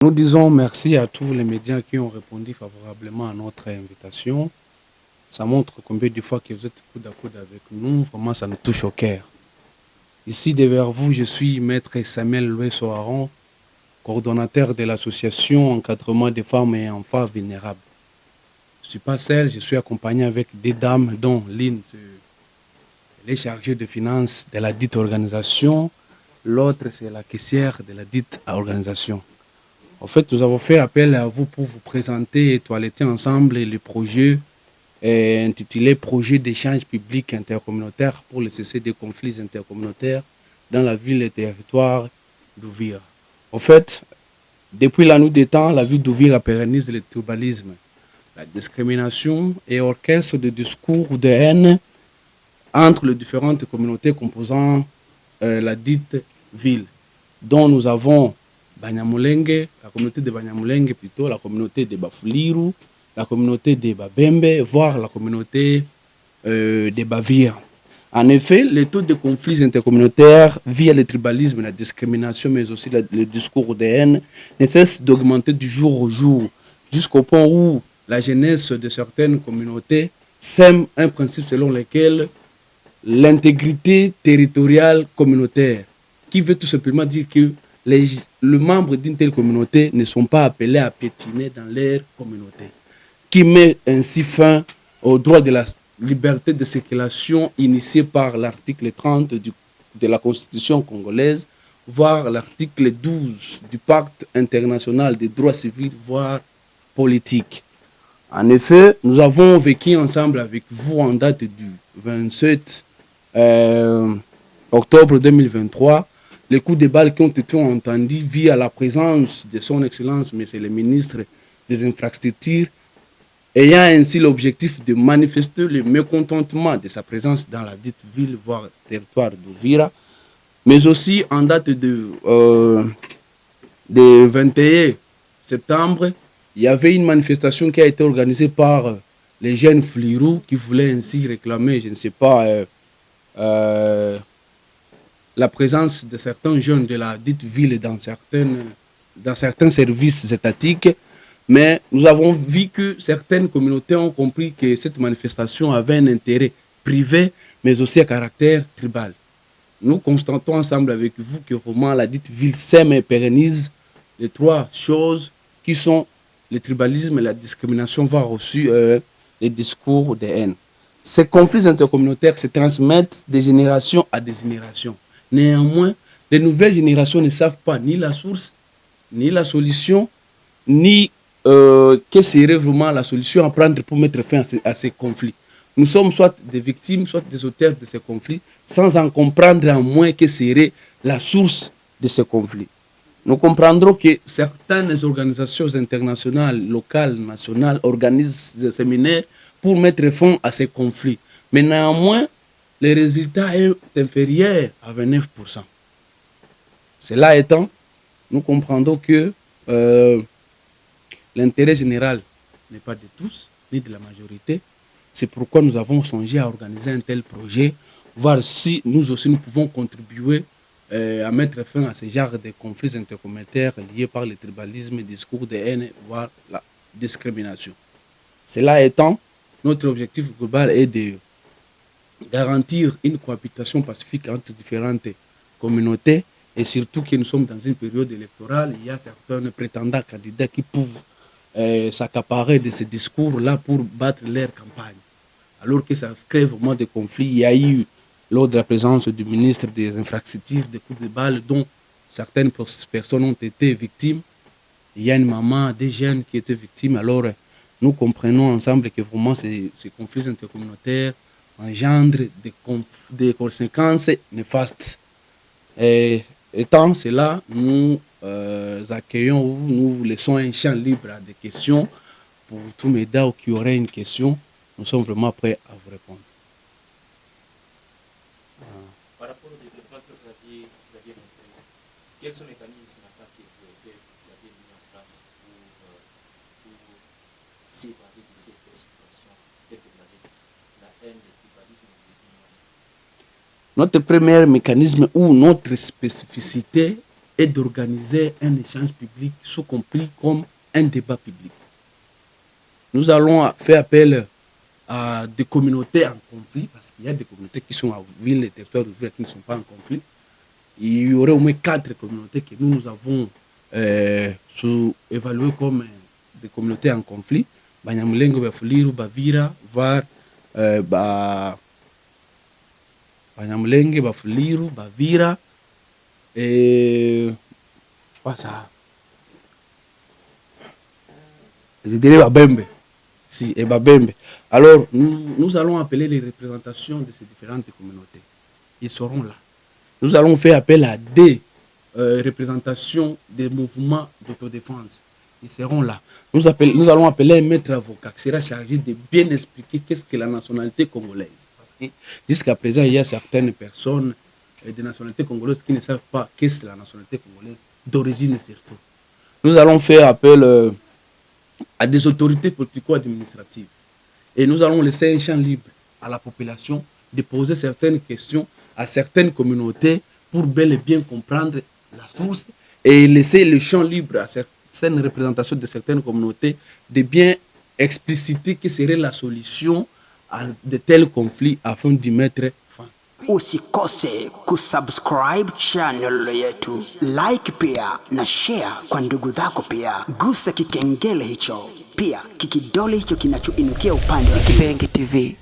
Nous disons merci à tous les médias qui ont répondu favorablement à notre invitation. Ça montre combien de fois que vous êtes coude à coude avec nous. Vraiment, ça nous touche au cœur. Ici, derrière vous, je suis Maître Samuel Louis Soaron, coordonnateur de l'association Encadrement des femmes et enfants vulnérables. Je ne suis pas seul, je suis accompagné avec des dames dont l'une est chargée de finances de la dite organisation, l'autre c'est la caissière de la dite organisation. En fait, nous avons fait appel à vous pour vous présenter et toiletter ensemble le projet intitulé Projet d'échange public intercommunautaire pour le cessez des conflits intercommunautaires dans la ville et territoire d'Ouvira. En fait, depuis la nuit des temps, la ville d'Ouvira pérennise le tribalisme, la discrimination et orchestre de discours de haine entre les différentes communautés composant la dite ville, dont nous avons Banyamulenge, la communauté de Banyamulenge plutôt, la communauté de Bafuliru, la communauté de Babembe, voire la communauté de Bavir. En effet, les taux de conflits intercommunautaires via le tribalisme, la discrimination, mais aussi le discours de haine, ne cessent d'augmenter du jour au jour, jusqu'au point où la jeunesse de certaines communautés sème un principe selon lequel l'intégrité territoriale communautaire, qui veut tout simplement dire que les membres d'une telle communauté ne sont pas appelés à pétiner dans leur communauté, qui met ainsi fin au droit de la liberté de circulation initié par l'article 30 de la Constitution congolaise, voire l'article 12 du Pacte international des droits civils, voire politiques. En effet, nous avons vécu ensemble avec vous en date du 27 octobre 2023 les coups de balle qui ont été entendus via la présence de son Excellence, Monsieur le ministre des Infrastructures, ayant ainsi l'objectif de manifester le mécontentement de sa présence dans la dite ville, voire territoire d'Ouvira, mais aussi en date de 21 septembre, il y avait une manifestation qui a été organisée par les jeunes Flirou qui voulaient ainsi réclamer, je ne sais pas, la présence de certains jeunes de la dite ville dans certains services étatiques. Mais nous avons vu que certaines communautés ont compris que cette manifestation avait un intérêt privé, mais aussi à caractère tribal. Nous constatons ensemble avec vous que vraiment la dite ville sème et pérennise les trois choses qui sont le tribalisme, la discrimination, voire aussi les discours de haine. Ces conflits intercommunautaires se transmettent de génération à des générations. Néanmoins, les nouvelles générations ne savent pas ni la source, ni la solution, ni quelle serait vraiment la solution à prendre pour mettre fin à ces conflits. Nous sommes soit des victimes, soit des auteurs de ces conflits, sans en comprendre en moins quelle serait la source de ces conflits. Nous comprendrons que certaines organisations internationales, locales, nationales organisent des séminaires pour mettre fin à ces conflits. Mais néanmoins, le résultat est inférieur à 29%. Cela étant, nous comprendrons que l'intérêt général n'est pas de tous, ni de la majorité. C'est pourquoi nous avons songé à organiser un tel projet, voir si nous aussi nous pouvons contribuer à mettre fin à ce genre de conflits intercommunautaires liés par le tribalisme, le discours de haine, voire la discrimination. Cela étant, notre objectif global est de garantir une cohabitation pacifique entre différentes communautés et surtout que nous sommes dans une période électorale, il y a certains prétendants candidats qui peuvent s'accaparer de ces discours-là pour battre leur campagne. Alors que ça crée vraiment des conflits. Il y a eu, lors de la présence du ministre des Infrastructures, des coups de balle dont certaines personnes ont été victimes. Il y a une maman, des jeunes qui étaient victimes. Alors, nous comprenons ensemble que vraiment ces conflits intercommunautaires engendrent des conséquences néfastes. Et étant cela, nous accueillons ou nous laissons un champ libre à des questions pour tous mes dames qui auraient une question. Nous sommes vraiment prêts à vous répondre. Par rapport au développement que vous aviez montré, quels sont les mécanismes d'attaque que vous avez mis en place pour s'évader de cette situation telle que vous l'avez dit, la haine, le tribalisme et la discrimination? Notre premier mécanisme ou notre spécificité et d'organiser un échange public, sous compris comme un débat public. Nous allons faire appel à des communautés en conflit, parce qu'il y a des communautés qui sont en ville, les territoires de ville qui ne sont pas en conflit. Il y aurait au moins 4 communautés que nous avons évaluées comme des communautés en conflit. Banyamulenge, Bafuliru, Bavira, Var, Banyamulenge, Bafuliru, Bavira, et quoi ça? Je dirais Babembe. Si, et Babembe. Alors, nous allons appeler les représentations de ces différentes communautés. Ils seront là. Nous allons faire appel à des représentations des mouvements d'autodéfense. Ils seront là. Nous allons appeler un maître avocat qui sera chargé de bien expliquer qu'est-ce que la nationalité congolaise. Parce que jusqu'à présent, il y a certaines personnes de nationalité congolaise qui ne savent pas qu'est-ce que la nationalité congolaise, d'origine surtout. Nous allons faire appel à des autorités politico-administratives. Et nous allons laisser un champ libre à la population de poser certaines questions à certaines communautés pour bel et bien comprendre la source et laisser le champ libre à certaines représentations de certaines communautés de bien expliciter quelle serait la solution à de tels conflits afin d'y mettre fin. Usikose kusubscribe channel yetu, like pia na share kwa ndugu zako pia. Gusa kikengele hicho, pia kikidole hicho kinachoinukia upande wa Kipenge TV.